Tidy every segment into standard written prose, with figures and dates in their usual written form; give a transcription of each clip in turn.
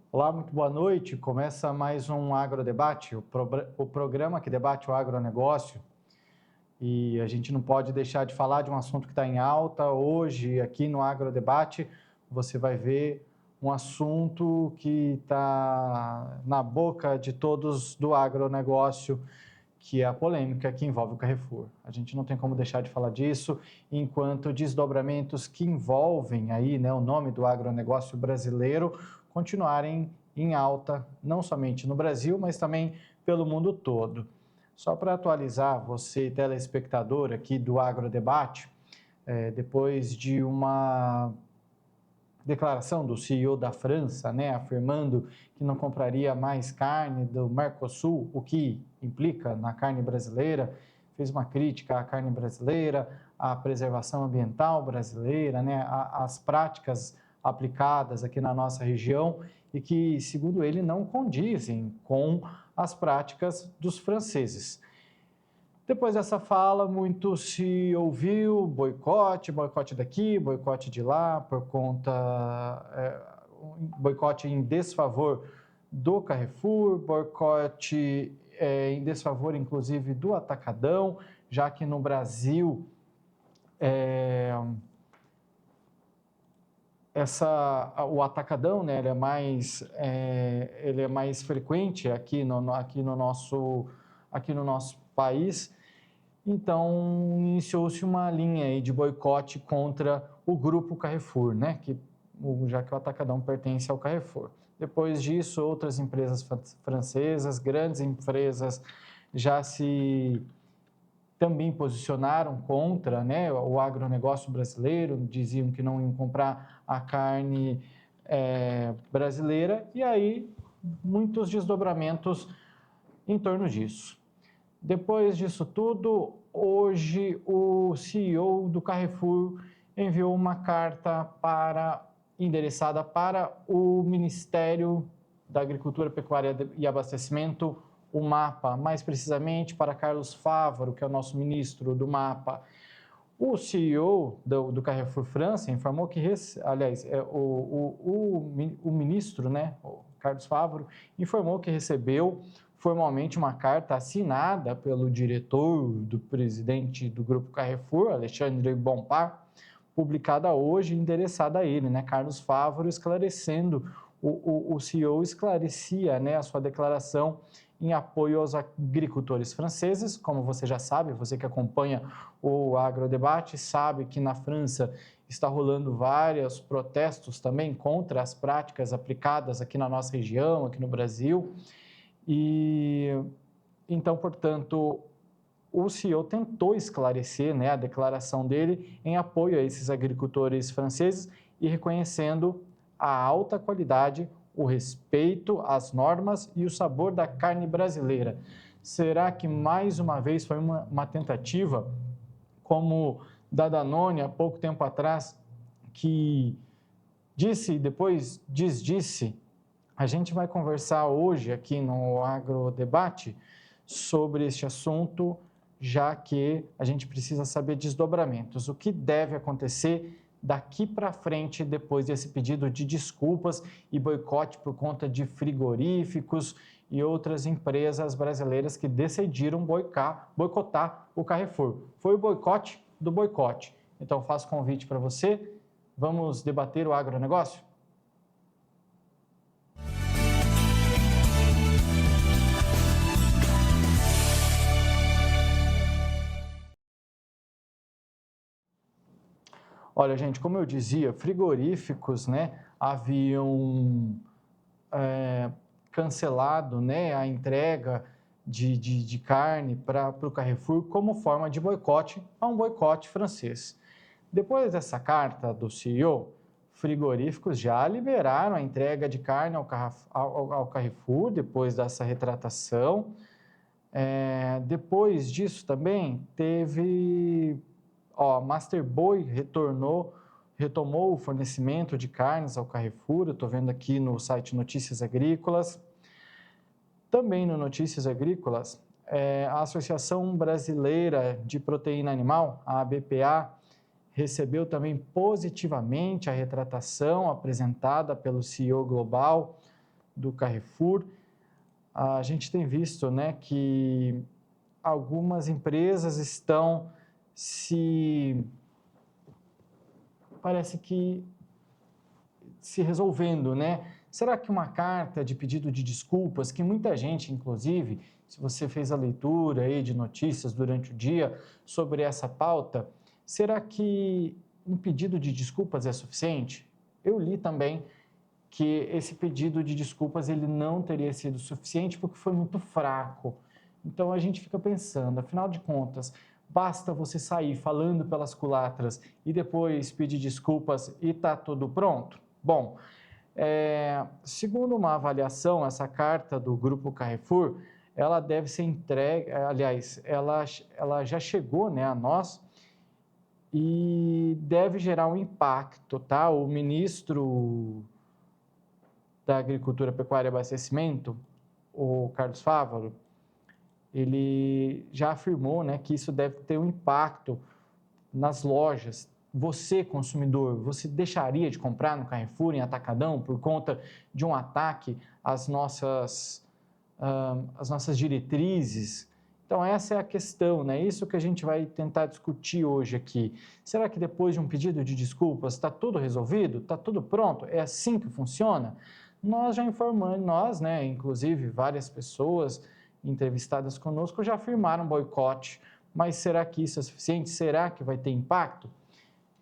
Olá, muito boa noite. Começa mais um Agrodebate, o programa que debate o agronegócio. E a gente não pode deixar de falar de um assunto que está em alta. Hoje, aqui no Agrodebate, você vai ver um assunto que está na boca de todos do agronegócio, que é a polêmica que envolve o Carrefour. A gente não tem como deixar de falar disso, enquanto desdobramentos que envolvem aí, né, o nome do agronegócio brasileiro continuarem em alta, não somente no Brasil, mas também pelo mundo todo. Só para atualizar você, telespectador aqui do Agrodebate, depois de uma declaração do CEO da França, né, afirmando que não compraria mais carne do Mercosul, o que implica na carne brasileira, fez uma crítica à carne brasileira, à preservação ambiental brasileira, né, às práticas aplicadas aqui na nossa região e que, segundo ele, não condizem com as práticas dos franceses. Depois dessa fala, muito se ouviu boicote daqui, boicote de lá, por conta, boicote em desfavor do Carrefour, boicote em desfavor, inclusive, do Atacadão, já que no Brasil o Atacadão, né, ele é mais frequente aqui no nosso país. Então, iniciou-se uma linha aí de boicote contra o grupo Carrefour, né? Já que o Atacadão pertence ao Carrefour. Depois disso, outras empresas francesas, grandes empresas, já se também posicionaram contra, né, o agronegócio brasileiro, diziam que não iam comprar a carne brasileira, e aí muitos desdobramentos em torno disso. Depois disso tudo, hoje o CEO do Carrefour enviou uma carta endereçada para o Ministério da Agricultura, Pecuária e Abastecimento, o MAPA, mais precisamente para Carlos Fávaro, que é o nosso ministro do MAPA. O CEO do Carrefour França informou que, o ministro, né, o Carlos Fávaro, informou que recebeu formalmente uma carta assinada pelo diretor do presidente do Grupo Carrefour, Alexandre Bompard, publicada hoje, endereçada a ele, né, Carlos Fávaro, esclarecendo, o CEO esclarecia, né, a sua declaração em apoio aos agricultores franceses. Como você já sabe, você que acompanha o Agrodebate, sabe que na França está rolando vários protestos também contra as práticas aplicadas aqui na nossa região, aqui no Brasil. E então, portanto, o CEO tentou esclarecer, né, a declaração dele em apoio a esses agricultores franceses e reconhecendo a alta qualidade, o respeito às normas e o sabor da carne brasileira. Será que mais uma vez foi uma tentativa, como da Danone há pouco tempo atrás, que disse e depois desdisse? A gente vai conversar hoje aqui no Agrodebate sobre este assunto, já que a gente precisa saber desdobramentos. O que deve acontecer daqui para frente, depois desse pedido de desculpas e boicote por conta de frigoríficos e outras empresas brasileiras que decidiram boicotar o Carrefour. Foi o boicote do boicote. Então, faço convite para você. Vamos debater o agronegócio? Olha, gente, como eu dizia, frigoríficos, né, haviam cancelado, né, a entrega de carne para o Carrefour como forma de boicote a um boicote francês. Depois dessa carta do CEO, frigoríficos já liberaram a entrega de carne ao Carrefour, depois dessa retratação. Depois disso também teve... Master Boi retomou o fornecimento de carnes ao Carrefour. Eu estou vendo aqui no site Notícias Agrícolas. Também no Notícias Agrícolas, a Associação Brasileira de Proteína Animal, a ABPA, recebeu também positivamente a retratação apresentada pelo CEO global do Carrefour, a gente tem visto, né, que algumas empresas estão parece que se resolvendo, né? Será que uma carta de pedido de desculpas, que muita gente, inclusive, se você fez a leitura aí de notícias durante o dia sobre essa pauta, será que um pedido de desculpas é suficiente? Eu li também que esse pedido de desculpas ele não teria sido suficiente porque foi muito fraco. Então a gente fica pensando, afinal de contas, basta você sair falando pelas culantras e depois pedir desculpas e está tudo pronto? Bom, segundo uma avaliação, essa carta do Grupo Carrefour, ela deve ser entregue, aliás, ela já chegou, né, a nós e deve gerar um impacto, tá? O ministro da Agricultura, Pecuária e Abastecimento, o Carlos Fávaro, ele já afirmou, né, que isso deve ter um impacto nas lojas. Você, consumidor, você deixaria de comprar no Carrefour, em Atacadão, por conta de um ataque às nossas diretrizes? Então, essa é a questão, né? Isso que a gente vai tentar discutir hoje aqui. Será que depois de um pedido de desculpas está tudo resolvido? Está tudo pronto? É assim que funciona? Nós já informamos, né, inclusive várias pessoas entrevistadas conosco já afirmaram boicote, mas será que isso é suficiente? Será que vai ter impacto?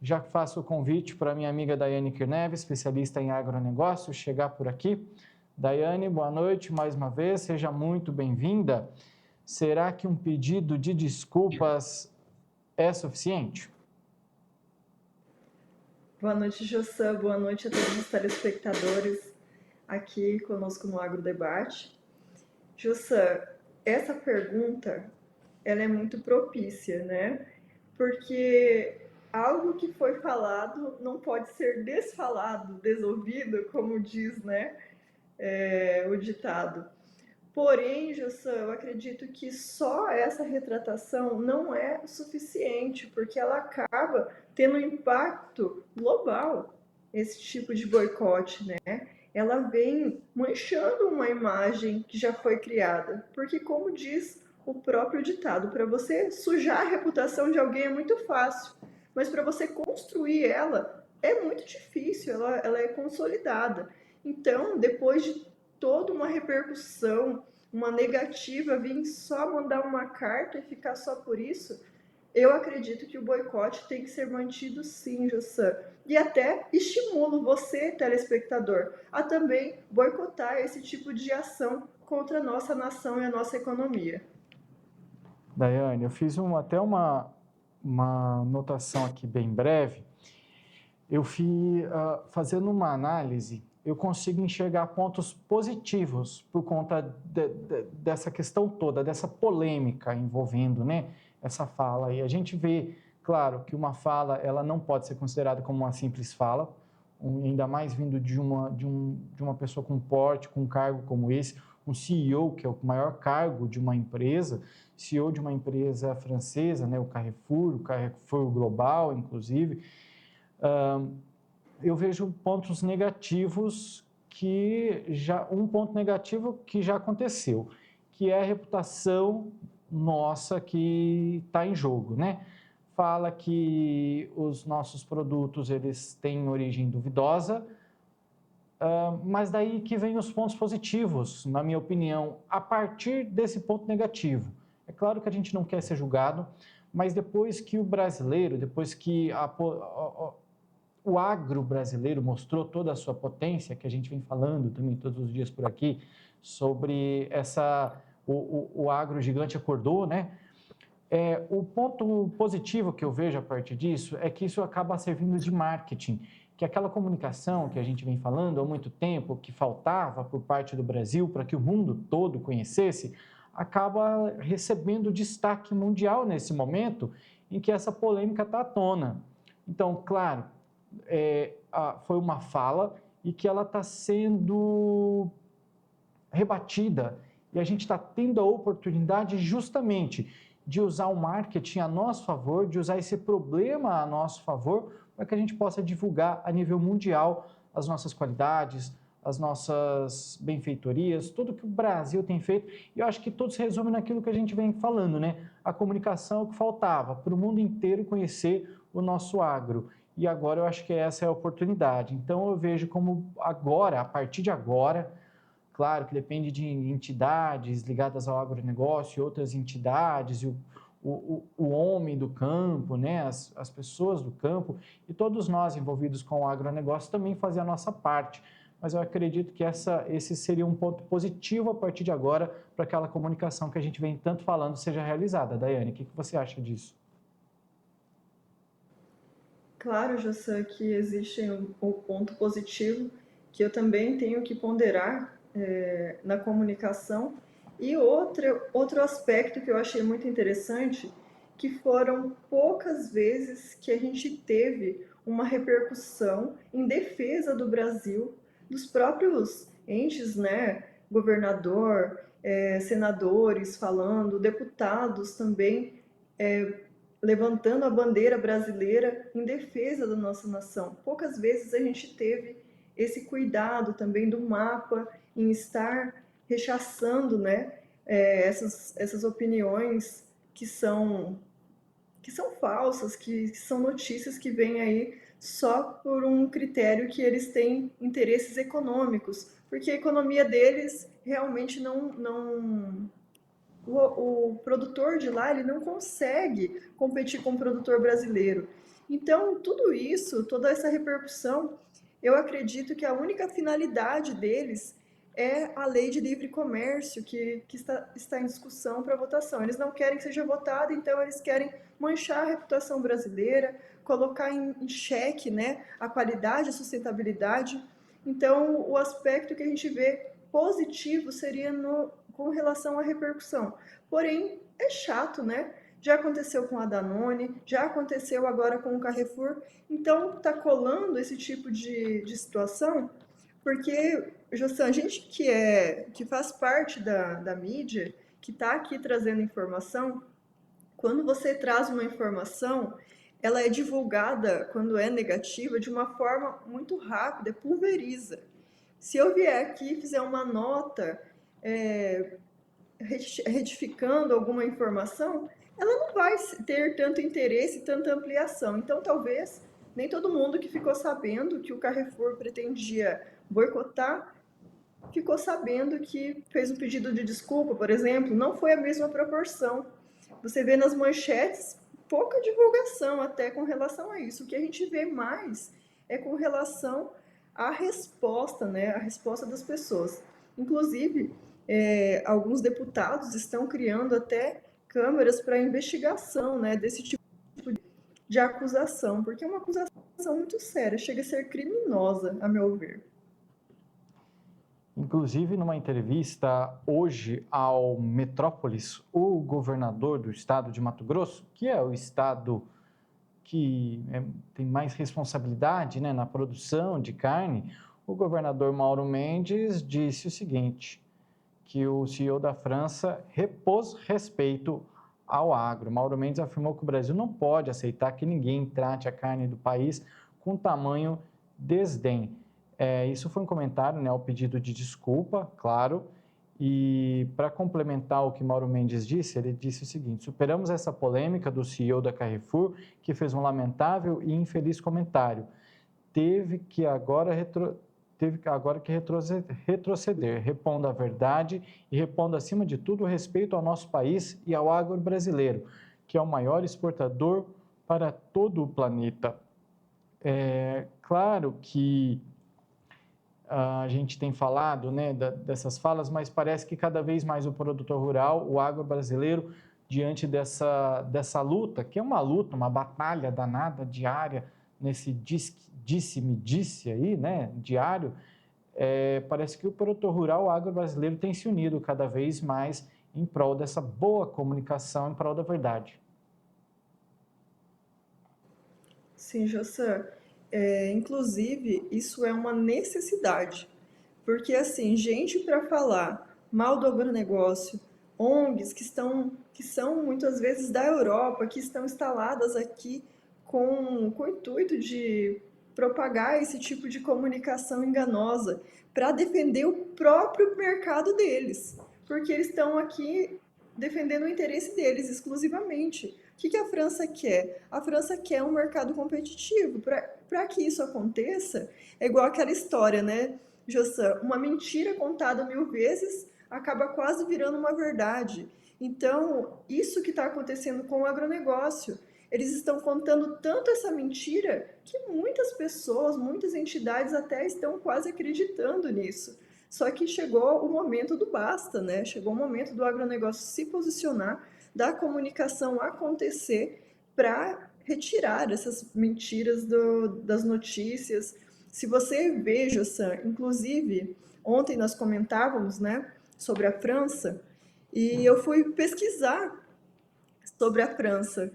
Já faço o convite para a minha amiga Daiane Kirneves, especialista em agronegócio, chegar por aqui. Daiane, boa noite mais uma vez, seja muito bem-vinda. Será que um pedido de desculpas é suficiente? Boa noite, Jossã. Boa noite a todos os telespectadores aqui conosco no AgroDebate. Jossã, essa pergunta ela é muito propícia, né? Porque algo que foi falado não pode ser desfalado, desouvido, como diz, né, o ditado. Porém, Jossã, eu acredito que só essa retratação não é suficiente, porque ela acaba tendo um impacto global, esse tipo de boicote, né? Ela vem manchando uma imagem que já foi criada, porque como diz o próprio ditado, para você sujar a reputação de alguém é muito fácil, mas para você construir ela é muito difícil, ela é consolidada. Então, depois de toda uma repercussão, uma negativa, vir só mandar uma carta e ficar só por isso, eu acredito que o boicote tem que ser mantido sim, Jossã. E até estimulo você, telespectador, a também boicotar esse tipo de ação contra a nossa nação e a nossa economia. Daiane, eu fiz até uma anotação aqui bem breve. Eu fui fazendo uma análise, eu consigo enxergar pontos positivos por conta dessa questão toda, dessa polêmica envolvendo, né, essa fala. E a gente vê, claro, que uma fala ela não pode ser considerada como uma simples fala, ainda mais vindo de uma pessoa com porte, com um cargo como esse, um CEO, que é o maior cargo de uma empresa, CEO de uma empresa francesa, né, o Carrefour Global, inclusive. Eu vejo pontos negativos um ponto negativo que já aconteceu, que é a reputação nossa que está em jogo, né? Fala que os nossos produtos eles têm origem duvidosa, mas daí que vem os pontos positivos, na minha opinião, a partir desse ponto negativo. É claro que a gente não quer ser julgado, mas depois que o brasileiro, depois que o agro brasileiro mostrou toda a sua potência, que a gente vem falando também todos os dias por aqui, sobre o agro gigante acordou, né? O ponto positivo que eu vejo a partir disso é que isso acaba servindo de marketing, que aquela comunicação que a gente vem falando há muito tempo, que faltava por parte do Brasil para que o mundo todo conhecesse, acaba recebendo destaque mundial nesse momento em que essa polêmica está à tona. Então, claro, foi uma fala e que ela está sendo rebatida e a gente está tendo a oportunidade justamente de usar o marketing a nosso favor, de usar esse problema a nosso favor, para que a gente possa divulgar a nível mundial as nossas qualidades, as nossas benfeitorias, tudo que o Brasil tem feito, e eu acho que tudo se resume naquilo que a gente vem falando, né? A comunicação é o que faltava, para o mundo inteiro conhecer o nosso agro. E agora eu acho que essa é a oportunidade. Então eu vejo como agora, a partir de agora, claro que depende de entidades ligadas ao agronegócio e outras entidades, e o homem do campo, né? As pessoas do campo, e todos nós envolvidos com o agronegócio também fazer a nossa parte. Mas eu acredito que esse seria um ponto positivo a partir de agora para aquela comunicação que a gente vem tanto falando seja realizada. Daiane, o que você acha disso? Claro, José, que existe um ponto positivo que eu também tenho que ponderar na comunicação. E outro aspecto que eu achei muito interessante, que foram poucas vezes que a gente teve uma repercussão em defesa do Brasil, dos próprios entes, né? Governador, senadores falando, deputados também levantando a bandeira brasileira em defesa da nossa nação. Poucas vezes a gente teve esse cuidado também do mapa em estar rechaçando, né, essas opiniões que são falsas, que são notícias que vêm aí só por um critério que eles têm interesses econômicos, porque a economia deles realmente o produtor de lá ele não consegue competir com o produtor brasileiro. Então, tudo isso, toda essa repercussão, eu acredito que a única finalidade deles é a lei de livre comércio que está em discussão para votação. Eles não querem que seja votada, então eles querem manchar a reputação brasileira, colocar em xeque, né, a qualidade, a sustentabilidade. Então, o aspecto que a gente vê positivo seria com relação à repercussão. Porém, é chato, né? Já aconteceu com a Danone, já aconteceu agora com o Carrefour. Então, tá colando esse tipo de situação, porque, Jossan, a gente que faz parte da mídia, que está aqui trazendo informação, quando você traz uma informação, ela é divulgada, quando é negativa, de uma forma muito rápida, pulveriza. Se eu vier aqui e fizer uma nota retificando alguma informação, ela não vai ter tanto interesse, tanta ampliação. Então, talvez nem todo mundo que ficou sabendo que o Carrefour pretendia boicotar ficou sabendo que fez um pedido de desculpa, por exemplo, não foi a mesma proporção. Você vê nas manchetes pouca divulgação até com relação a isso. O que a gente vê mais é com relação à resposta, né? A resposta das pessoas. Inclusive, alguns deputados estão criando até câmeras para investigação, né, desse tipo de acusação, porque é uma acusação muito séria, chega a ser criminosa, a meu ver. Inclusive, numa entrevista hoje ao Metrópolis, o governador do estado de Mato Grosso, que é o estado que tem mais responsabilidade, né, na produção de carne, o governador Mauro Mendes disse o seguinte, que o CEO da França repôs respeito ao agro. Mauro Mendes afirmou que o Brasil não pode aceitar que ninguém trate a carne do país com tamanho desdém. Isso foi um comentário, né, ao pedido de desculpa, claro, e para complementar o que Mauro Mendes disse, ele disse o seguinte, superamos essa polêmica do CEO da Carrefour, que fez um lamentável e infeliz comentário. Teve que agora retroceder, repondo a verdade e repondo, acima de tudo, o respeito ao nosso país e ao agro brasileiro, que é o maior exportador para todo o planeta. É claro que a gente tem falado, né, dessas falas, mas parece que cada vez mais o produtor rural, o agro brasileiro, diante dessa luta, que é uma luta, uma batalha danada diária, nesse disse-me-disse aí, né, diário, parece que o produtor rural, o agro brasileiro tem se unido cada vez mais em prol dessa boa comunicação, em prol da verdade. Sim, José. Inclusive, isso é uma necessidade, porque assim, gente para falar mal do agronegócio, ONGs que são muitas vezes da Europa, que estão instaladas aqui com o intuito propagar esse tipo de comunicação enganosa para defender o próprio mercado deles, porque eles estão aqui defendendo o interesse deles exclusivamente. O que a França quer? A França quer um mercado competitivo. Para que isso aconteça, é igual aquela história, né, Jossan? Uma mentira contada 1000 vezes acaba quase virando uma verdade. Então, isso que está acontecendo com o agronegócio. Eles estão contando tanto essa mentira que muitas pessoas, muitas entidades até estão quase acreditando nisso. Só que chegou o momento do basta, né? Chegou o momento do agronegócio se posicionar, da comunicação acontecer para retirar essas mentiras das notícias. Se você vê, Jossan, inclusive, ontem nós comentávamos, né, sobre a França, e eu fui pesquisar sobre a França.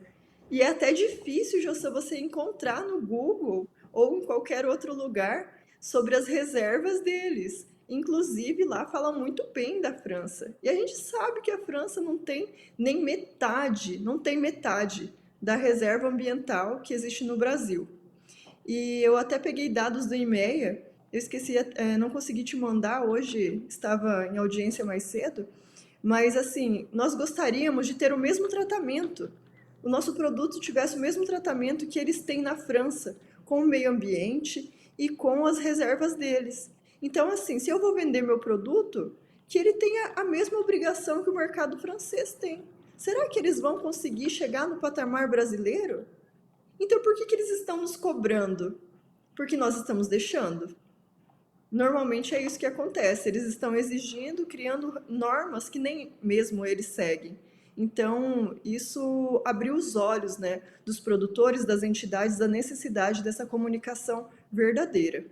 E é até difícil, José, você encontrar no Google ou em qualquer outro lugar sobre as reservas deles. Inclusive, lá fala muito bem da França. E a gente sabe que a França não tem nem metade, não tem metade da reserva ambiental que existe no Brasil. E eu até peguei dados do IMEA, eu esqueci, não consegui te mandar hoje, estava em audiência mais cedo, mas assim, nós gostaríamos de ter o mesmo tratamento. O nosso produto tivesse o mesmo tratamento que eles têm na França, com o meio ambiente e com as reservas deles. Então, assim, se eu vou vender meu produto, que ele tenha a mesma obrigação que o mercado francês tem. Será que eles vão conseguir chegar no patamar brasileiro? Então, por que eles estão nos cobrando? Porque nós estamos deixando. Normalmente é isso que acontece. Eles estão exigindo, criando normas que nem mesmo eles seguem. Então, isso abriu os olhos, né, dos produtores, das entidades, da necessidade dessa comunicação verdadeira.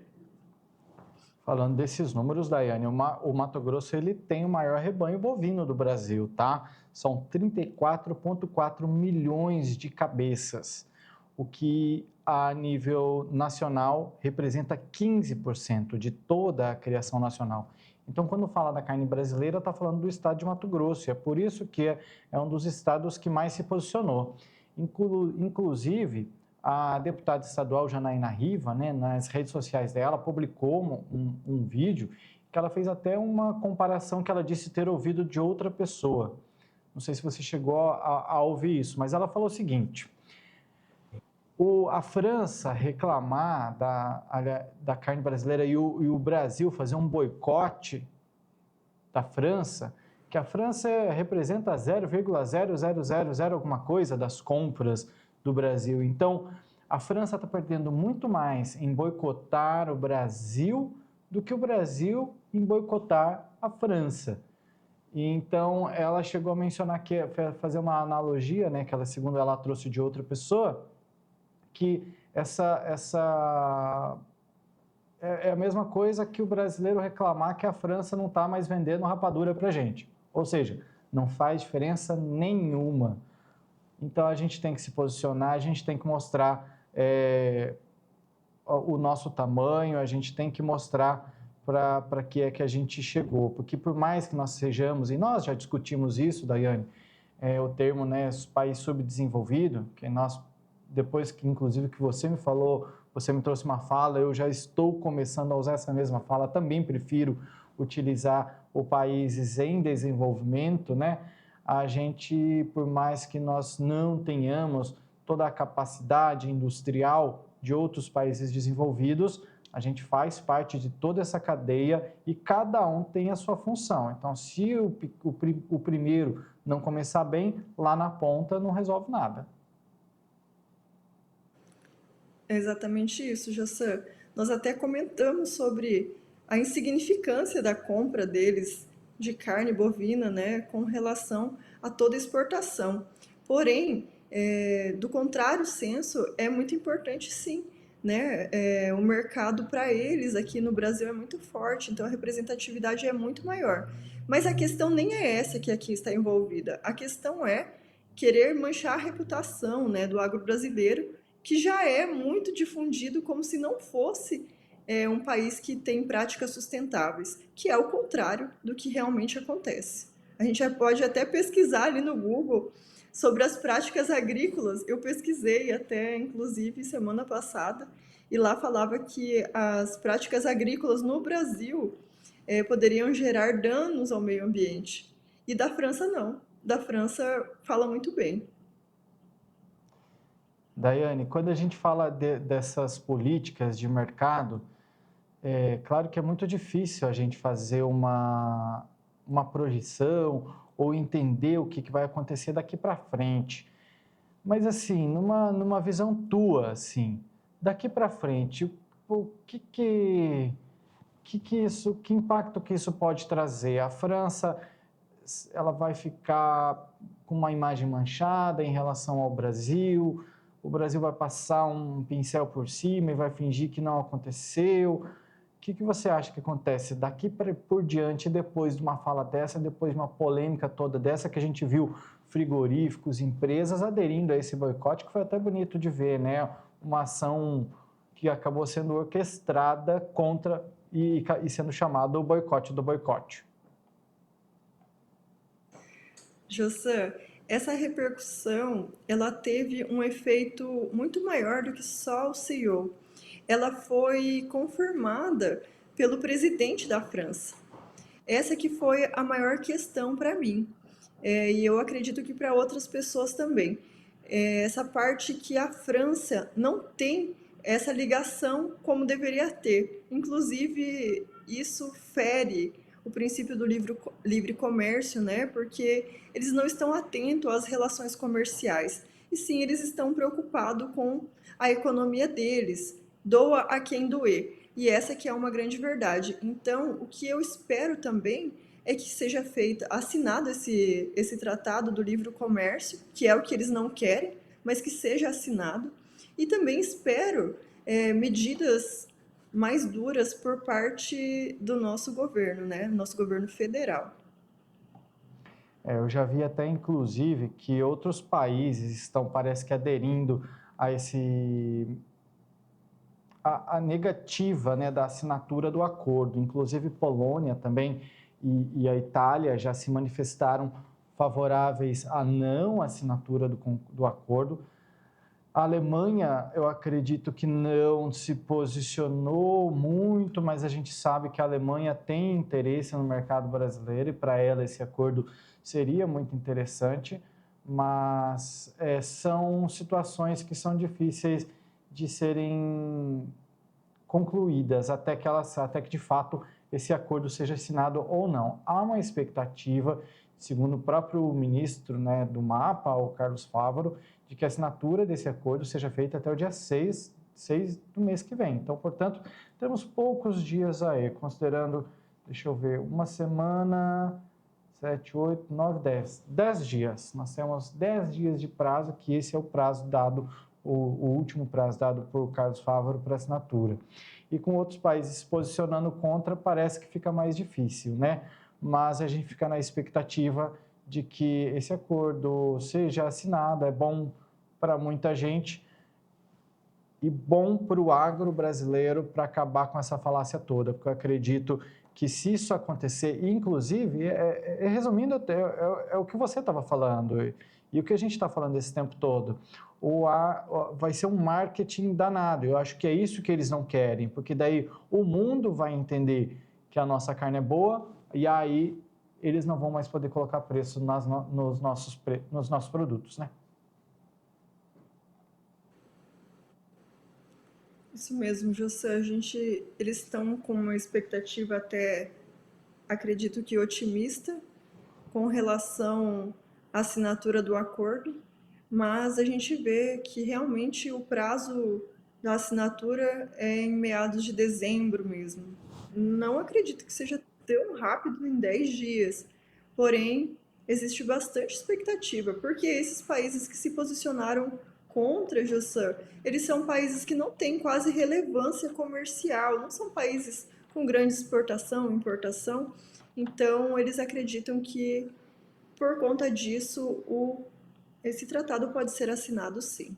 Falando desses números, Daiane, o Mato Grosso ele tem o maior rebanho bovino do Brasil, tá? São 34,4 milhões de cabeças, o que a nível nacional representa 15% de toda a criação nacional. Então, quando fala da carne brasileira, está falando do estado de Mato Grosso, e é por isso que é um dos estados que mais se posicionou. Inclusive, a deputada estadual Janaína Riva, né, nas redes sociais dela, publicou um vídeo que ela fez até uma comparação que ela disse ter ouvido de outra pessoa. Não sei se você chegou a ouvir isso, mas ela falou o seguinte: a França reclamar da carne brasileira e o Brasil fazer um boicote da França, que a França representa 0,0000 alguma coisa das compras do Brasil. Então, a França está perdendo muito mais em boicotar o Brasil do que o Brasil em boicotar a França. E então, ela chegou a mencionar que fazer uma analogia, né, que ela, segundo ela trouxe de outra pessoa, que essa é a mesma coisa que o brasileiro reclamar que a França não está mais vendendo rapadura para a gente. Ou seja, não faz diferença nenhuma. Então, a gente tem que se posicionar, a gente tem que mostrar o nosso tamanho, a gente tem que mostrar para que é que a gente chegou. Porque por mais que nós sejamos, e nós já discutimos isso, Daiane, o termo, né, país subdesenvolvido, que nós, depois que inclusive que você me falou, você me trouxe uma fala, eu já estou começando a usar essa mesma fala, também prefiro utilizar o países em desenvolvimento, né? A gente, por mais que nós não tenhamos toda a capacidade industrial de outros países desenvolvidos, a gente faz parte de toda essa cadeia e cada um tem a sua função. Então, se o primeiro não começar bem, lá na ponta não resolve nada. É exatamente isso, Jossan. Nós até comentamos sobre a insignificância da compra deles de carne bovina, né, com relação a toda exportação. Porém, do contrário senso, é muito importante sim, né? O mercado para eles aqui no Brasil é muito forte, então a representatividade é muito maior. Mas a questão nem é essa que aqui está envolvida. A questão é querer manchar a reputação, né, do agro brasileiro, que já é muito difundido como se não fosse um país que tem práticas sustentáveis, que é o contrário do que realmente acontece. A gente já pode até pesquisar ali no Google sobre as práticas agrícolas. Eu pesquisei até, inclusive, semana passada, e lá falava que as práticas agrícolas no Brasil poderiam gerar danos ao meio ambiente. E da França, não. Da França fala muito bem. Daiane, quando a gente fala dessas políticas de mercado, é claro que é muito difícil a gente fazer uma projeção ou entender o que vai acontecer daqui para frente. Mas assim, numa visão tua, assim, daqui para frente, que impacto que isso pode trazer? A França, ela vai ficar com uma imagem manchada em relação ao Brasil? O Brasil vai passar um pincel por cima e vai fingir que não aconteceu? O que você acha que acontece daqui por diante, depois de uma fala dessa, depois de uma polêmica toda dessa, que a gente viu frigoríficos, empresas aderindo a esse boicote, que foi até bonito de ver, né? Uma ação que acabou sendo orquestrada contra e sendo chamado o boicote do boicote. José, essa repercussão, ela teve um efeito muito maior do que só o CEO. Ela foi confirmada pelo presidente da França. Essa que foi a maior questão para mim. E eu acredito que para outras pessoas também. Essa parte que a França não tem essa ligação como deveria ter. Inclusive, isso fere o princípio do livre comércio, né? Porque eles não estão atentos às relações comerciais. E sim, eles estão preocupados com a economia deles. Doa a quem doer. E essa que é uma grande verdade. Então, o que eu espero também é que seja assinado esse tratado do livre comércio, que é o que eles não querem, mas que seja assinado. E também espero medidas mais duras por parte do nosso governo, né? Nosso governo federal. Eu já vi até, inclusive, que outros países estão, parece que, aderindo a a negativa, né, da assinatura do acordo. Inclusive, Polônia também e a Itália já se manifestaram favoráveis à não assinatura do acordo. A Alemanha, eu acredito que não se posicionou muito, mas a gente sabe que a Alemanha tem interesse no mercado brasileiro e para ela esse acordo seria muito interessante, mas são situações que são difíceis de serem concluídas até que de fato esse acordo seja assinado ou não. Há uma expectativa, segundo o próprio ministro, né, do MAPA, o Carlos Fávaro, de que a assinatura desse acordo seja feita até o dia 6 do mês que vem. Então, portanto, temos poucos dias aí, considerando, deixa eu ver, uma semana, 7, 8, 9, 10. 10 dias. Nós temos 10 dias de prazo, que esse é o prazo dado, o último prazo dado por Carlos Fávaro para assinatura. E com outros países se posicionando contra, parece que fica mais difícil, né? Mas a gente fica na expectativa de que esse acordo seja assinado. É bom para muita gente e bom para o agro brasileiro para acabar com essa falácia toda, porque eu acredito que se isso acontecer, inclusive, resumindo, é o que você estava falando e o que a gente está falando esse tempo todo, vai ser um marketing danado. Eu acho que é isso que eles não querem, porque daí o mundo vai entender que a nossa carne é boa e aí eles não vão mais poder colocar preço nos nossos produtos, né? Isso mesmo, José. Eles estão com uma expectativa até, acredito que otimista, com relação à assinatura do acordo, mas a gente vê que realmente o prazo da assinatura é em meados de dezembro mesmo. Não acredito que seja tão rápido, em 10 dias, porém existe bastante expectativa, porque esses países que se posicionaram contra, José, eles são países que não têm quase relevância comercial, não são países com grande exportação, importação, então eles acreditam que por conta disso esse tratado pode ser assinado sim.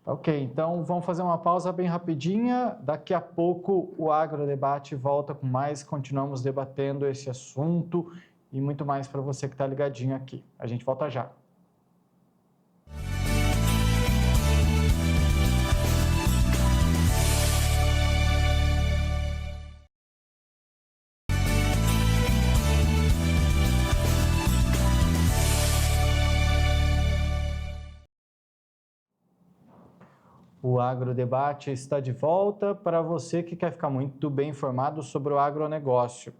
Ok, então vamos fazer uma pausa bem rapidinha. Daqui a pouco o Agrodebate volta com mais, continuamos debatendo esse assunto e muito mais para você que está ligadinho aqui. A gente volta já. O Agrodebate está de volta para você que quer ficar muito bem informado sobre o agronegócio.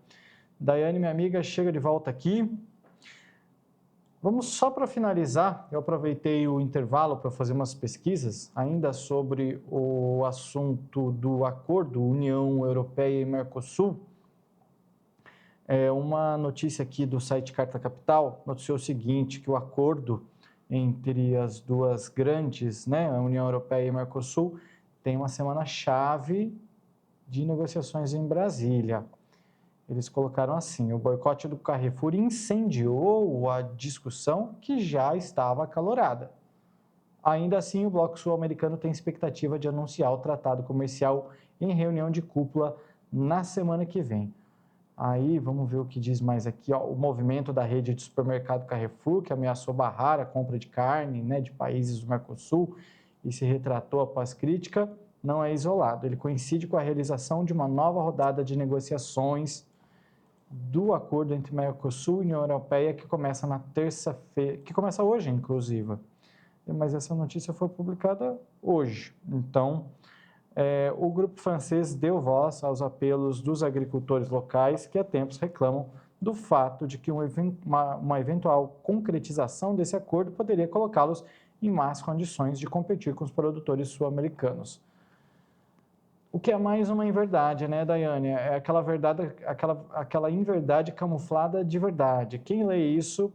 Daiane, minha amiga, chega de volta aqui. Vamos só para finalizar, eu aproveitei o intervalo para fazer umas pesquisas ainda sobre o assunto do acordo União Europeia e Mercosul. Uma notícia aqui do site Carta Capital noticiou o seguinte, que o acordo entre as duas grandes, né, a União Europeia e o Mercosul, tem uma semana-chave de negociações em Brasília. Eles colocaram assim, o boicote do Carrefour incendiou a discussão que já estava acalorada. Ainda assim, o Bloco Sul-Americano tem expectativa de anunciar o tratado comercial em reunião de cúpula na semana que vem. Aí, vamos ver o que diz mais aqui, ó, o movimento da rede de supermercado Carrefour, que ameaçou barrar a compra de carne, né, de países do Mercosul e se retratou após crítica, não é isolado. Ele coincide com a realização de uma nova rodada de negociações do acordo entre Mercosul e União Europeia, que começa na terça-feira, que começa hoje, inclusive. Mas essa notícia foi publicada hoje. Então, o grupo francês deu voz aos apelos dos agricultores locais que há tempos reclamam do fato de que uma eventual concretização desse acordo poderia colocá-los em más condições de competir com os produtores sul-americanos. O que é mais uma inverdade, né, Daiane? É aquela verdade, aquela inverdade camuflada de verdade. Quem lê isso,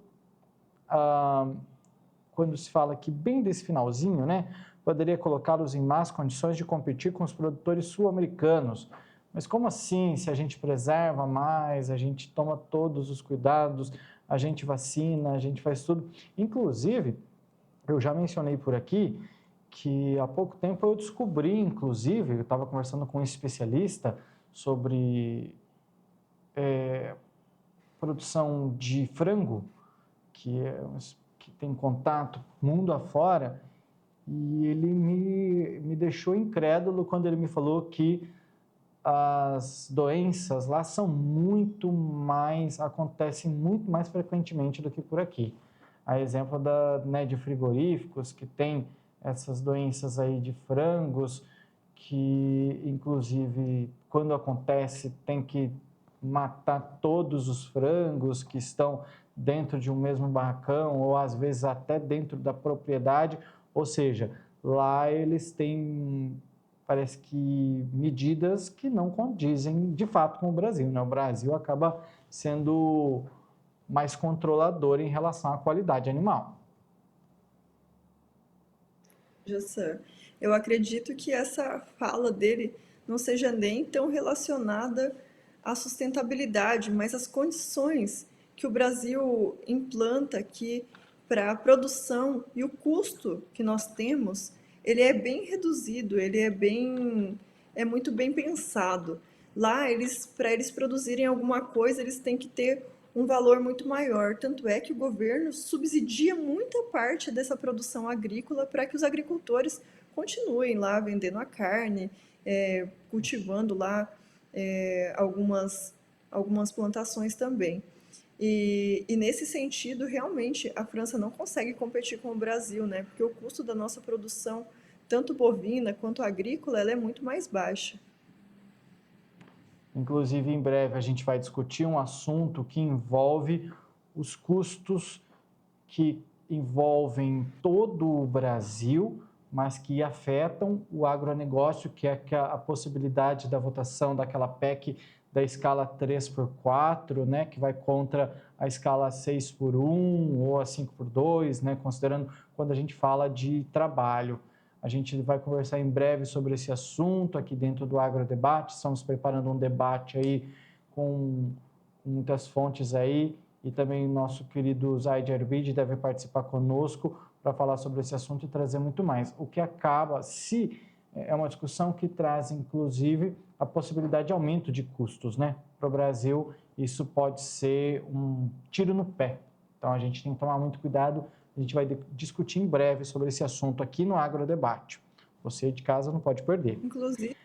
quando se fala que bem desse finalzinho, né, poderia colocá-los em más condições de competir com os produtores sul-americanos. Mas como assim? Se a gente preserva mais, a gente toma todos os cuidados, a gente vacina, a gente faz tudo. Inclusive, eu já mencionei por aqui que há pouco tempo eu descobri, inclusive, eu estava conversando com um especialista sobre produção de frango, que tem contato mundo afora, e ele me deixou incrédulo quando ele me falou que as doenças lá acontecem muito mais frequentemente do que por aqui. A exemplo de frigoríficos que tem essas doenças aí de frangos, que inclusive quando acontece tem que matar todos os frangos que estão dentro de um mesmo barracão ou às vezes até dentro da propriedade, ou seja, lá eles têm, parece que, medidas que não condizem de fato com o Brasil, né? O Brasil acaba sendo mais controlador em relação à qualidade animal. Jussan, eu acredito que essa fala dele não seja nem tão relacionada à sustentabilidade, mas às condições que o Brasil implanta aqui para a produção e o custo que nós temos, ele é bem reduzido, é muito bem pensado. Lá, para eles produzirem alguma coisa, eles têm que ter um valor muito maior. Tanto é que o governo subsidia muita parte dessa produção agrícola para que os agricultores continuem lá vendendo a carne, cultivando lá algumas plantações também. E nesse sentido, realmente, a França não consegue competir com o Brasil, né? Porque o custo da nossa produção, tanto bovina quanto agrícola, ela é muito mais baixa. Inclusive, em breve, a gente vai discutir um assunto que envolve os custos que envolvem todo o Brasil, mas que afetam o agronegócio, que é a possibilidade da votação daquela PEC da escala 3x4, né, que vai contra a escala 6x1 ou a 5x2, né, considerando quando a gente fala de trabalho. A gente vai conversar em breve sobre esse assunto aqui dentro do Agrodebate. Estamos preparando um debate aí com muitas fontes aí e também o nosso querido Zaid Arbid deve participar conosco para falar sobre esse assunto e trazer muito mais. O que acaba, se é uma discussão que traz, inclusive, a possibilidade de aumento de custos, né? Para o Brasil, isso pode ser um tiro no pé. Então, a gente tem que tomar muito cuidado. A gente vai discutir em breve sobre esse assunto aqui no Agrodebate. Você de casa não pode perder. Inclusive,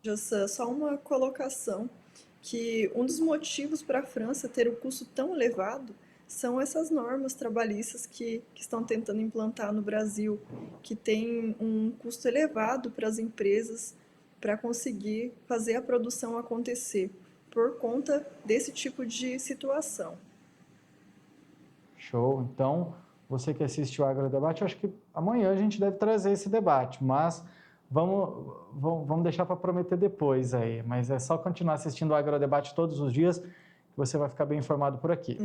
Jussan, só uma colocação, que um dos motivos para a França ter o custo tão elevado são essas normas trabalhistas que estão tentando implantar no Brasil, que tem um custo elevado para as empresas para conseguir fazer a produção acontecer, por conta desse tipo de situação. Show. Então, você que assiste o Agrodebate, eu acho que amanhã a gente deve trazer esse debate, mas vamos deixar para prometer depois aí. Mas é só continuar assistindo o Agrodebate todos os dias que você vai ficar bem informado por aqui.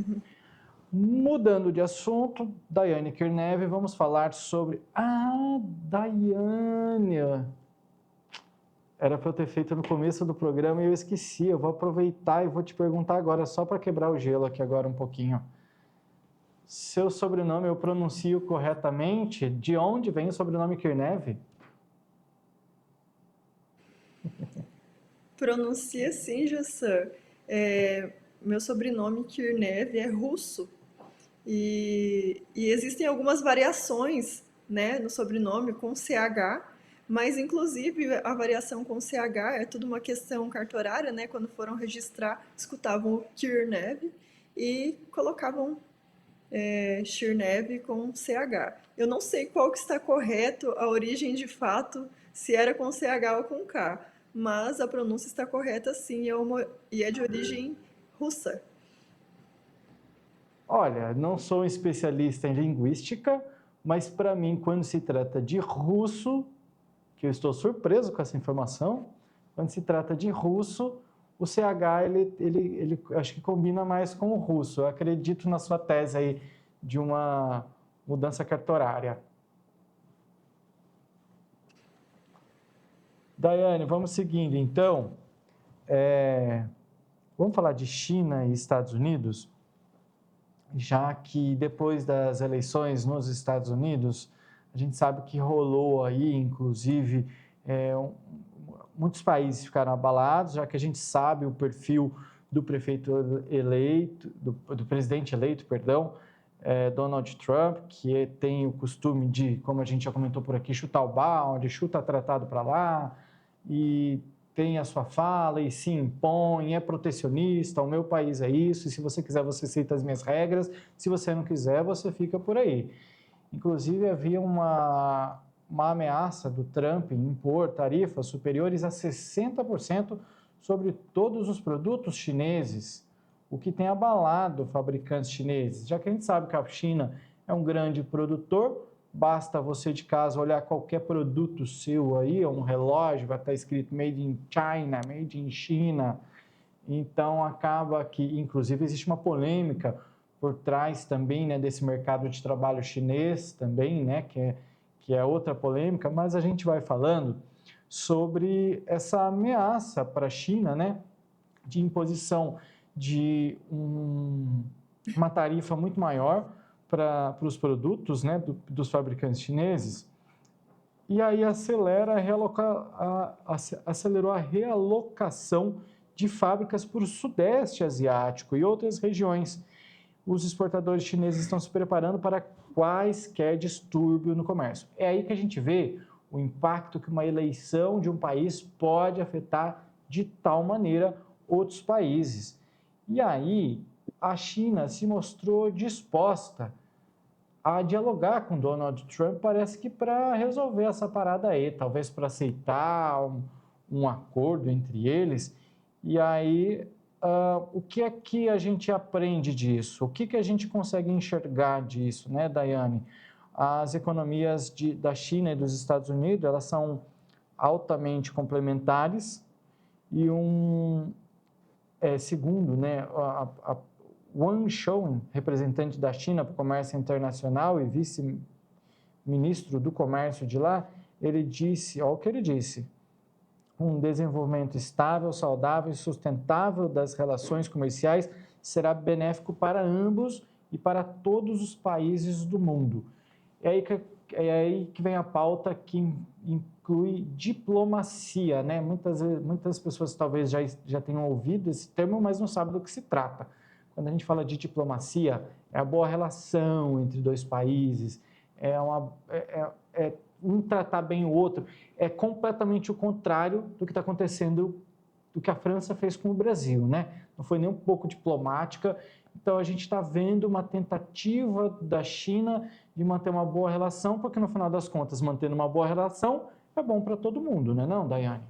Mudando de assunto, Daiane Kirnev, vamos falar sobre... Daiane! Era para eu ter feito no começo do programa e eu esqueci. Eu vou aproveitar e vou te perguntar agora, só para quebrar o gelo aqui agora um pouquinho. Seu sobrenome eu pronuncio corretamente? De onde vem o sobrenome Kirnev? Pronuncia sim, Jassan. Meu sobrenome Kirnev é russo e existem algumas variações, né, no sobrenome com CH, mas inclusive a variação com CH é tudo uma questão cartorária, né? Quando foram registrar, escutavam o Kirnev e colocavam Shirnev com CH. Eu não sei qual que está correto, a origem de fato, se era com CH ou com K, mas a pronúncia está correta sim, e é de origem russa. Olha, não sou um especialista em linguística, mas para mim, quando se trata de russo, que eu estou surpreso com essa informação, quando se trata de russo, o CH, ele acho que combina mais com o russo. Eu acredito na sua tese aí de uma mudança cartorária. Daiane, vamos seguindo então. Vamos falar de China e Estados Unidos, já que depois das eleições nos Estados Unidos, a gente sabe que rolou aí, inclusive, muitos países ficaram abalados, já que a gente sabe o perfil do prefeito eleito, do presidente eleito, perdão, Donald Trump, que tem o costume de, como a gente já comentou por aqui, chutar o balde, chuta tratado para lá, e tem a sua fala e se impõe, é protecionista, o meu país é isso, e se você quiser você aceita as minhas regras, se você não quiser você fica por aí. Inclusive havia uma ameaça do Trump em impor tarifas superiores a 60% sobre todos os produtos chineses, o que tem abalado fabricantes chineses, já que a gente sabe que a China é um grande produtor. Basta você de casa olhar qualquer produto seu aí, um relógio, vai estar escrito Made in China, Made in China. Então, acaba que, inclusive, existe uma polêmica por trás também, né, desse mercado de trabalho chinês também, né, que é outra polêmica, mas a gente vai falando sobre essa ameaça para a China, né, de imposição de uma tarifa muito maior para os produtos, né, dos fabricantes chineses, e aí acelerou a realocação de fábricas para o Sudeste Asiático e outras regiões. Os exportadores chineses estão se preparando para quaisquer distúrbio no comércio. É aí que a gente vê o impacto que uma eleição de um país pode afetar de tal maneira outros países. E aí a China se mostrou disposta a dialogar com Donald Trump, parece que para resolver essa parada aí, talvez para aceitar um acordo entre eles. E aí, o que é que a gente aprende disso? O que a gente consegue enxergar disso, né, Daiane? As economias da China e dos Estados Unidos, elas são altamente complementares e segundo, né, Wang Shouwen, representante da China para o comércio internacional e vice-ministro do comércio de lá, ele disse, olha o que ele disse: um desenvolvimento estável, saudável e sustentável das relações comerciais será benéfico para ambos e para todos os países do mundo. É aí que vem a pauta que inclui diplomacia, né? Muitas pessoas talvez já tenham ouvido esse termo, mas não sabem do que se trata. Quando a gente fala de diplomacia, é a boa relação entre dois países, um tratar bem o outro. É completamente o contrário do que está acontecendo do que a França fez com o Brasil, né? Não foi nem um pouco diplomática. Então, a gente está vendo uma tentativa da China de manter uma boa relação, porque, no final das contas, mantendo uma boa relação é bom para todo mundo, né, não, Daiane?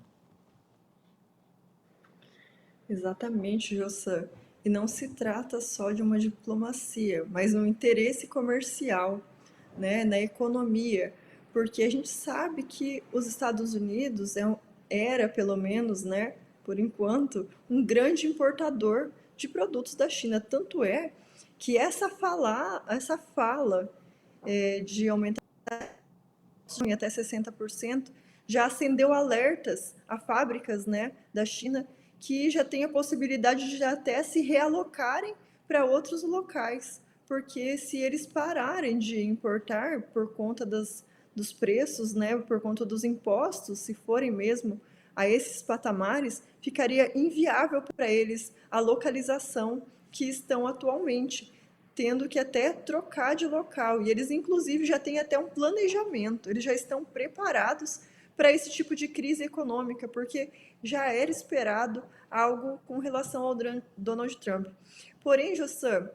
Exatamente, Josan. E não se trata só de uma diplomacia, mas um interesse comercial, né, na economia, porque a gente sabe que os Estados Unidos era, pelo menos, né, por enquanto, um grande importador de produtos da China. Tanto é que essa fala de aumentar em até 60%, já acendeu alertas a fábricas, né, da China que já tem a possibilidade de até se realocarem para outros locais, porque se eles pararem de importar por conta dos preços, né, por conta dos impostos, se forem mesmo a esses patamares, ficaria inviável para eles a localização que estão atualmente, tendo que até trocar de local. E eles, inclusive, já têm até um planejamento, eles já estão preparados para esse tipo de crise econômica, porque já era esperado algo com relação ao Donald Trump. Porém, Jossam, o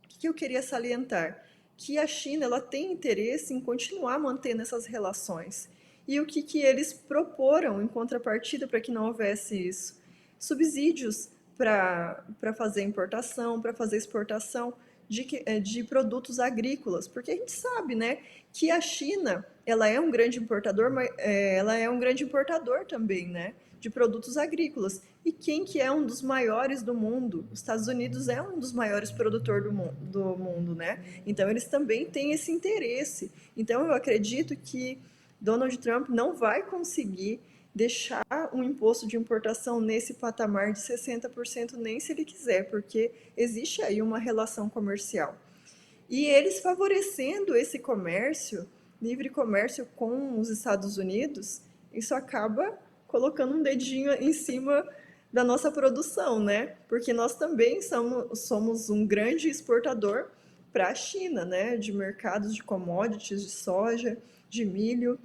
que eu queria salientar? Que a China ela tem interesse em continuar mantendo essas relações. E o que eles proporam em contrapartida para que não houvesse isso? Subsídios para fazer importação, para fazer exportação de produtos agrícolas, porque a gente sabe, né, que a China ela é um grande importador, mas ela é um grande importador também, né, de produtos agrícolas. E quem que é um dos maiores do mundo? Os Estados Unidos é um dos maiores produtores do mundo, né? Então eles também têm esse interesse. Então eu acredito que Donald Trump não vai conseguir deixar um imposto de importação nesse patamar de 60% nem se ele quiser, porque existe aí uma relação comercial. E eles favorecendo esse comércio, livre comércio com os Estados Unidos, isso acaba colocando um dedinho em cima da nossa produção, né? Porque nós também somos um grande exportador para a China, né? De mercados de commodities, de soja, de milho.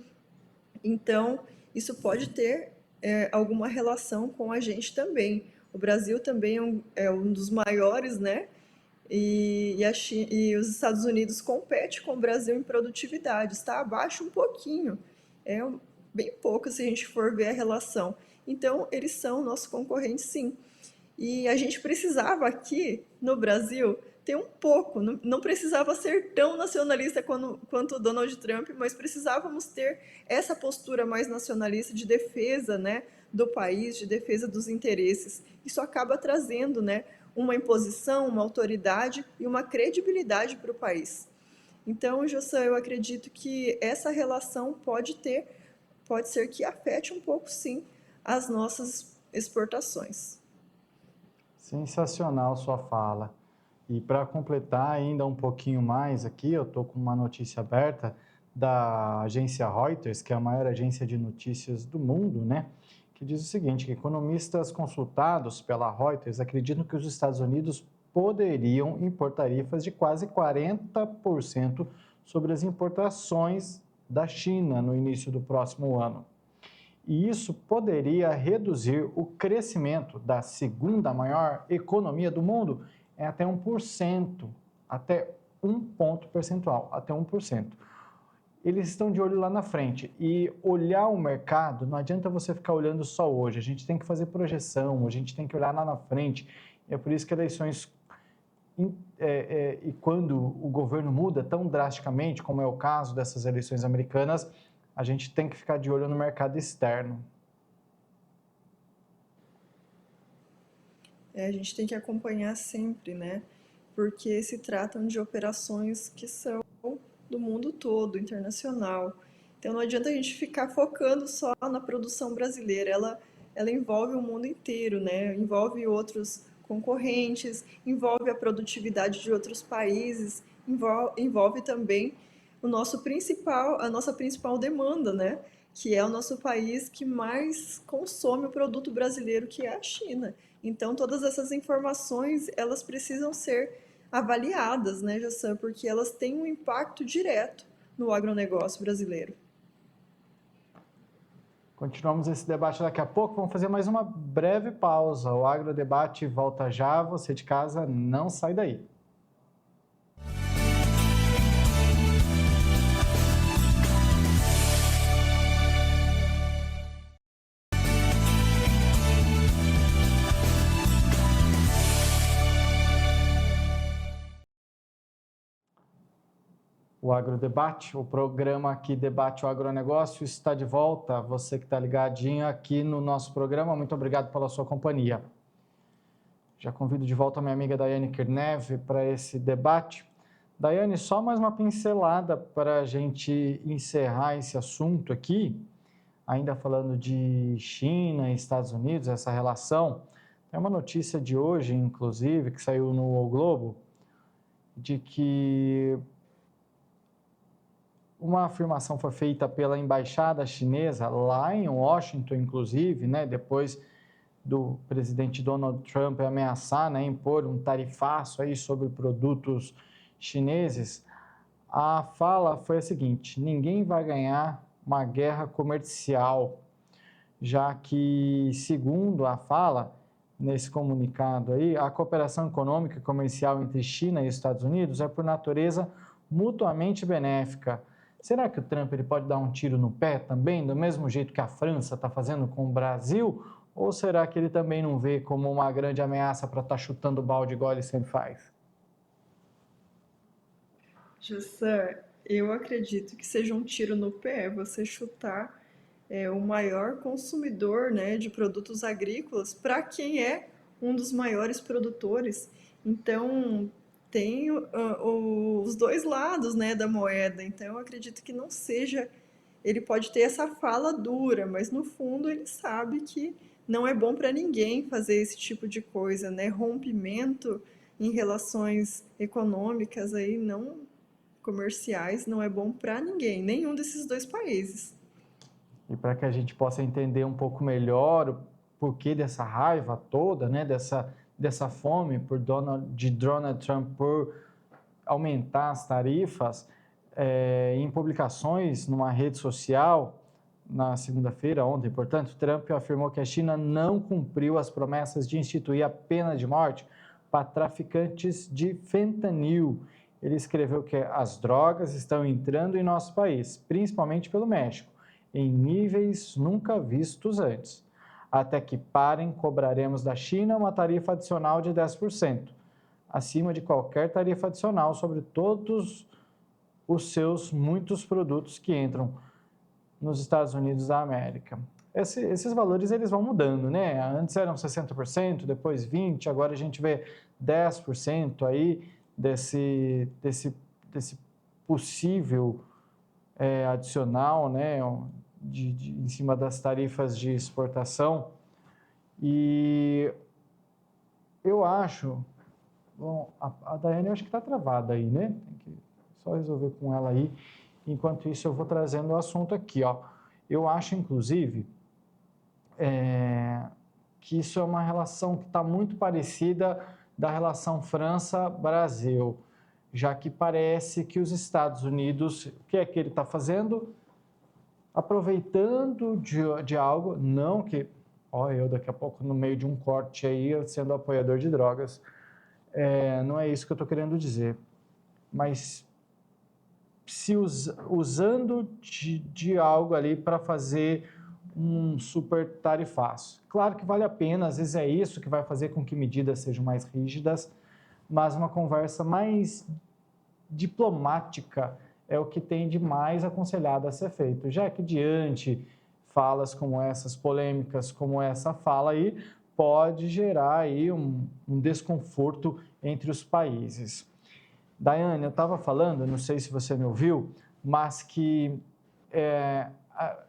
Então, isso pode ter alguma relação com a gente também. O Brasil também é um dos maiores, né? E os Estados Unidos competem com o Brasil em produtividade, está abaixo um pouquinho, bem pouco se a gente for ver a relação. Então, eles são nossos concorrentes, sim. E a gente precisava aqui no Brasil ter um pouco, não precisava ser tão nacionalista quanto o Donald Trump, mas precisávamos ter essa postura mais nacionalista de defesa, né, do país, de defesa dos interesses. Isso acaba trazendo, né, uma imposição, uma autoridade e uma credibilidade para o país. Então, Jossé, eu acredito que essa relação pode ser que afete um pouco, sim, as nossas exportações. Sensacional sua fala. E para completar ainda um pouquinho mais aqui, eu estou com uma notícia aberta da agência Reuters, que é a maior agência de notícias do mundo, né? Que diz o seguinte, que economistas consultados pela Reuters acreditam que os Estados Unidos poderiam impor tarifas de quase 40% sobre as importações da China no início do próximo ano. E isso poderia reduzir o crescimento da segunda maior economia do mundo em até 1%, até um ponto percentual, até 1%. Eles estão de olho lá na frente. E olhar o mercado, não adianta você ficar olhando só hoje. A gente tem que fazer projeção, a gente tem que olhar lá na frente. E é por isso que eleições, e quando o governo muda tão drasticamente, como é o caso dessas eleições americanas, a gente tem que ficar de olho no mercado externo. A gente tem que acompanhar sempre, né? Porque se tratam de operações que são do mundo todo, internacional. Então não adianta a gente ficar focando só na produção brasileira, ela envolve o mundo inteiro, né? Envolve outros concorrentes, envolve a produtividade de outros países, envolve também a nossa principal demanda, né? Que é o nosso país que mais consome o produto brasileiro, que é a China. Então todas essas informações, elas precisam ser avaliadas, né, Jassan, porque elas têm um impacto direto no agronegócio brasileiro. Continuamos esse debate daqui a pouco. Vamos fazer mais uma breve pausa. O Agrodebate volta já. Você de casa, não sai daí. O Agrodebate, o programa que debate o agronegócio, está de volta. Você que está ligadinho aqui no nosso programa, muito obrigado pela sua companhia. Já convido de volta a minha amiga Daiane Kirnev para esse debate. Daiane, só mais uma pincelada para a gente encerrar esse assunto aqui, ainda falando de China e Estados Unidos, essa relação. Tem uma notícia de hoje, inclusive, que saiu no O Globo, de que uma afirmação foi feita pela embaixada chinesa lá em Washington, inclusive, né, depois do presidente Donald Trump ameaçar, né, impor um tarifaço aí sobre produtos chineses. A fala foi a seguinte: ninguém vai ganhar uma guerra comercial, já que, segundo a fala, nesse comunicado aí, a cooperação econômica e comercial entre China e Estados Unidos é, por natureza, mutuamente benéfica. Será que o Trump ele pode dar um tiro no pé também, do mesmo jeito que a França está fazendo com o Brasil? Ou será que ele também não vê como uma grande ameaça para estar chutando o balde igual ele sempre faz? Jussan, eu acredito que seja um tiro no pé você chutar o maior consumidor, né, de produtos agrícolas para quem é um dos maiores produtores. Então, tem os dois lados, né, da moeda. Então, eu acredito que não seja. Ele pode ter essa fala dura, mas no fundo ele sabe que não é bom para ninguém fazer esse tipo de coisa, né? Rompimento em relações econômicas aí não comerciais não é bom para ninguém, nenhum desses dois países. E para que a gente possa entender um pouco melhor o porquê dessa raiva toda, né, dessa fome de Donald Trump por aumentar as tarifas, em publicações numa rede social, na segunda-feira, ontem, portanto, Trump afirmou que a China não cumpriu as promessas de instituir a pena de morte para traficantes de fentanil. Ele escreveu que as drogas estão entrando em nosso país, principalmente pelo México, em níveis nunca vistos antes. Até que parem, cobraremos da China uma tarifa adicional de 10%, acima de qualquer tarifa adicional sobre todos os seus muitos produtos que entram nos Estados Unidos da América. Esses valores eles vão mudando, né? Antes eram 60%, depois 20%, agora a gente vê 10% aí desse possível adicional, né? Em cima das tarifas de exportação. E eu acho... Bom, a Daiane eu acho que está travada aí, né? Tem que só resolver com ela aí. Enquanto isso, eu vou trazendo o assunto aqui, ó. Eu acho, inclusive, que isso é uma relação que está muito parecida da relação França-Brasil, já que parece que os Estados Unidos, o que é que ele está fazendo? Aproveitando de algo, não que... Ó, eu daqui a pouco no meio de um corte aí, sendo apoiador de drogas, não é isso que eu estou querendo dizer, mas usando de algo ali para fazer um super tarifaço. Claro que vale a pena, às vezes é isso que vai fazer com que medidas sejam mais rígidas, mas uma conversa mais diplomática é o que tem de mais aconselhado a ser feito, já que diante falas como essas, polêmicas como essa fala aí, pode gerar aí um desconforto entre os países. Daiane, eu estava falando, não sei se você me ouviu, mas que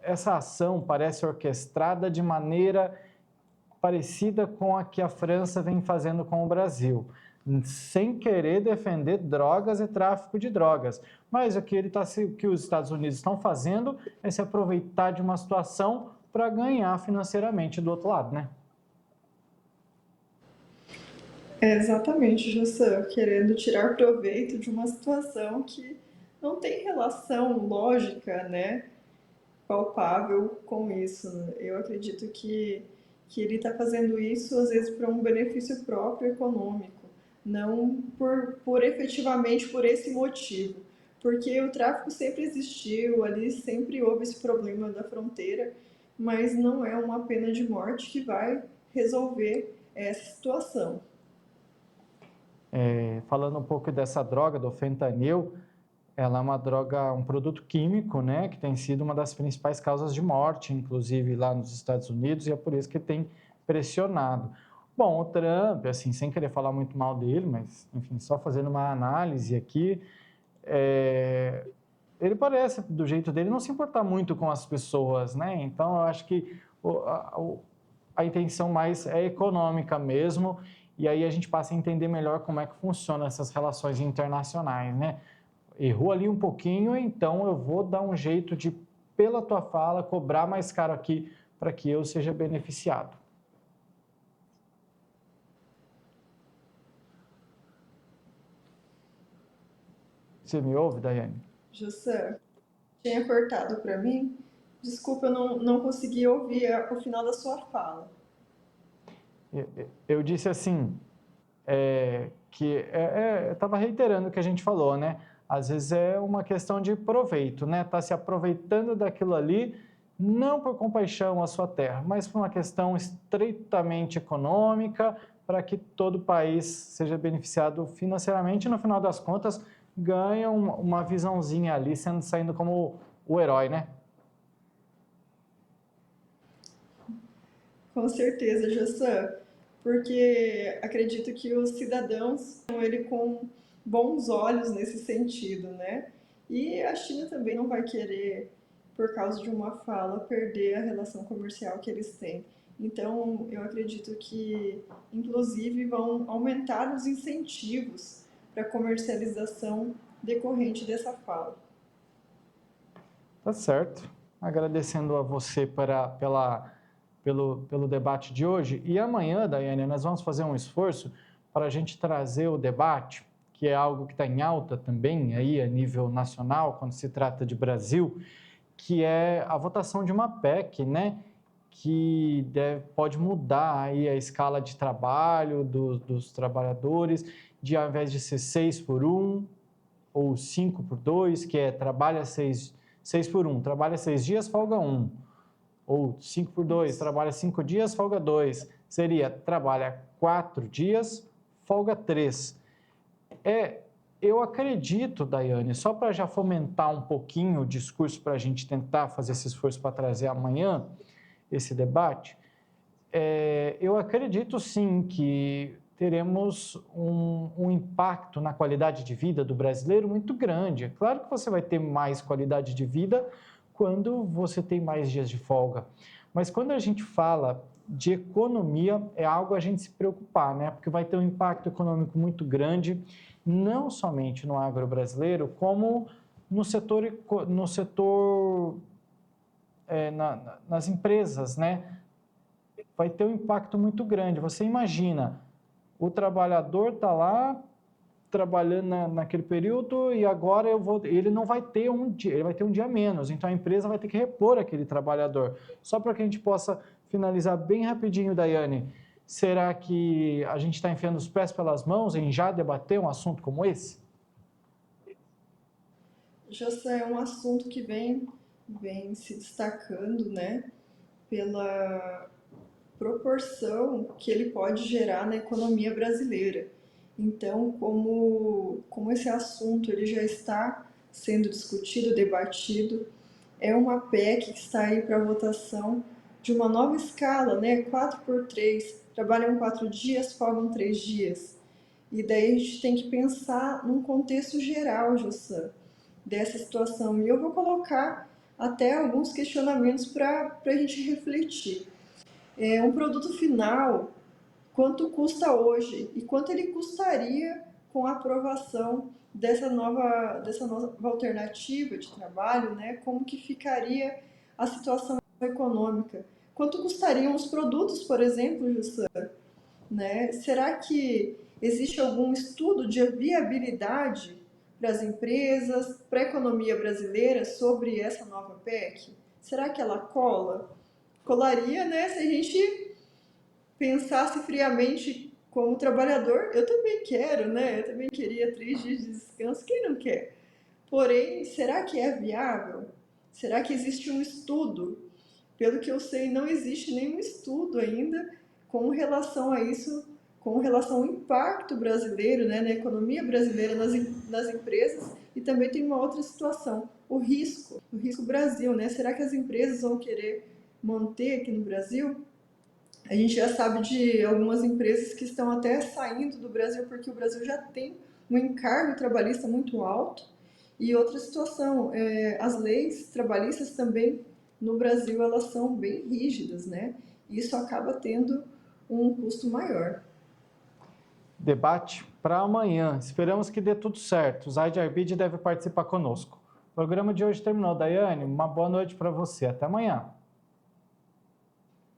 essa ação parece orquestrada de maneira parecida com a que a França vem fazendo com o Brasil, sem querer defender drogas e tráfico de drogas. Mas o que os Estados Unidos estão fazendo é se aproveitar de uma situação para ganhar financeiramente do outro lado, né? Exatamente, Jussan, querendo tirar proveito de uma situação que não tem relação lógica, né? palpável com isso, né? Eu acredito que ele está fazendo isso, às vezes, para um benefício próprio econômico, não por efetivamente por esse motivo. Porque o tráfico sempre existiu, ali sempre houve esse problema da fronteira, mas não é uma pena de morte que vai resolver essa situação. Falando um pouco dessa droga, do fentanil, ela é uma droga, um produto químico, né, que tem sido uma das principais causas de morte, inclusive lá nos Estados Unidos, e é por isso que tem pressionado. Bom, o Trump, assim, sem querer falar muito mal dele, mas, enfim, só fazendo uma análise aqui, ele parece, do jeito dele, não se importar muito com as pessoas, né? Então, eu acho que a intenção mais é econômica mesmo, e aí a gente passa a entender melhor como é que funcionam essas relações internacionais, né? Errou ali um pouquinho, então eu vou dar um jeito de, pela tua fala, cobrar mais caro aqui para que eu seja beneficiado. Você me ouve, Daiane? José, tinha cortado para mim? Desculpa, eu não consegui ouvir o final da sua fala. Eu disse assim, eu estava reiterando o que a gente falou, né? Às vezes é uma questão de proveito, né? Tá se aproveitando daquilo ali, não por compaixão à sua terra, mas por uma questão estritamente econômica, para que todo o país seja beneficiado financeiramente e, no final das contas, ganha uma visãozinha ali, saindo como o herói, né? Com certeza, José, porque acredito que os cidadãos veem ele com bons olhos nesse sentido, né? E a China também não vai querer, por causa de uma fala, perder a relação comercial que eles têm. Então, eu acredito que, inclusive, vão aumentar os incentivos para a comercialização decorrente dessa fala. Tá certo. Agradecendo a você pelo debate de hoje. E amanhã, Daiane, nós vamos fazer um esforço para a gente trazer o debate, que é algo que está em alta também aí a nível nacional, quando se trata de Brasil, que é a votação de uma PEC, né? Que pode mudar aí a escala de trabalho dos trabalhadores, de ao invés de ser 6 por 1 ou 5 por 2, que é trabalha 6 por 1, trabalha 6 dias, folga 1. Ou 5 por 2, trabalha 5 dias, folga 2. Seria trabalha 4 dias, folga 3. Eu acredito, Daiane, só para já fomentar um pouquinho o discurso para a gente tentar fazer esse esforço para trazer amanhã esse debate, eu acredito sim que teremos um impacto na qualidade de vida do brasileiro muito grande. É claro que você vai ter mais qualidade de vida quando você tem mais dias de folga. Mas quando a gente fala de economia, é algo a gente se preocupar, né? Porque vai ter um impacto econômico muito grande, não somente no agro brasileiro, como no setor nas empresas, né? Vai ter um impacto muito grande. Você imagina, o trabalhador está lá trabalhando naquele período e agora ele não vai ter um dia, ele vai ter um dia menos. Então a empresa vai ter que repor aquele trabalhador. Só para que a gente possa finalizar bem rapidinho, Daiane, será que a gente está enfiando os pés pelas mãos em já debater um assunto como esse? José, é um assunto que vem se destacando, né, pela proporção que ele pode gerar na economia brasileira. Então, como esse assunto ele já está sendo discutido, debatido, é uma PEC que está aí para votação de uma nova escala, né? 4 por 3, trabalham 4 dias, folgam 3 dias. E daí a gente tem que pensar num contexto geral, Jossan, dessa situação. E eu vou colocar até alguns questionamentos para a gente refletir. Um produto final, quanto custa hoje e quanto ele custaria com a aprovação dessa nova alternativa de trabalho, né? Como que ficaria a situação econômica? Quanto custariam os produtos, por exemplo, Jussan? Né? Será que existe algum estudo de viabilidade para as empresas, para a economia brasileira sobre essa nova PEC? será que ela cola? Colaria, né, se a gente pensasse friamente como trabalhador. Eu também quero, né? Eu também queria 3 dias de descanso, quem não quer? Porém, será que é viável? Será que existe um estudo? Pelo que eu sei, não existe nenhum estudo ainda com relação a isso, com relação ao impacto brasileiro, né, na economia brasileira, nas empresas. E também tem uma outra situação, o risco Brasil, né? Será que as empresas vão querer manter aqui no Brasil? A gente já sabe de algumas empresas que estão até saindo do Brasil porque o Brasil já tem um encargo trabalhista muito alto. E outra situação, as leis trabalhistas também no Brasil elas são bem rígidas, né? E isso acaba tendo um custo maior. Debate para amanhã. Esperamos que dê tudo certo. O Zaid Arbid deve participar conosco. O programa de hoje terminou. Daiane, uma boa noite para você. Até amanhã.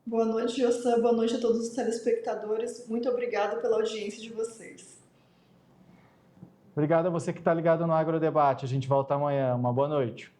Boa noite, Jossan. Boa noite a todos os telespectadores. Muito obrigada pela audiência de vocês. Obrigado a você que está ligado no Agrodebate. A gente volta amanhã. Uma boa noite.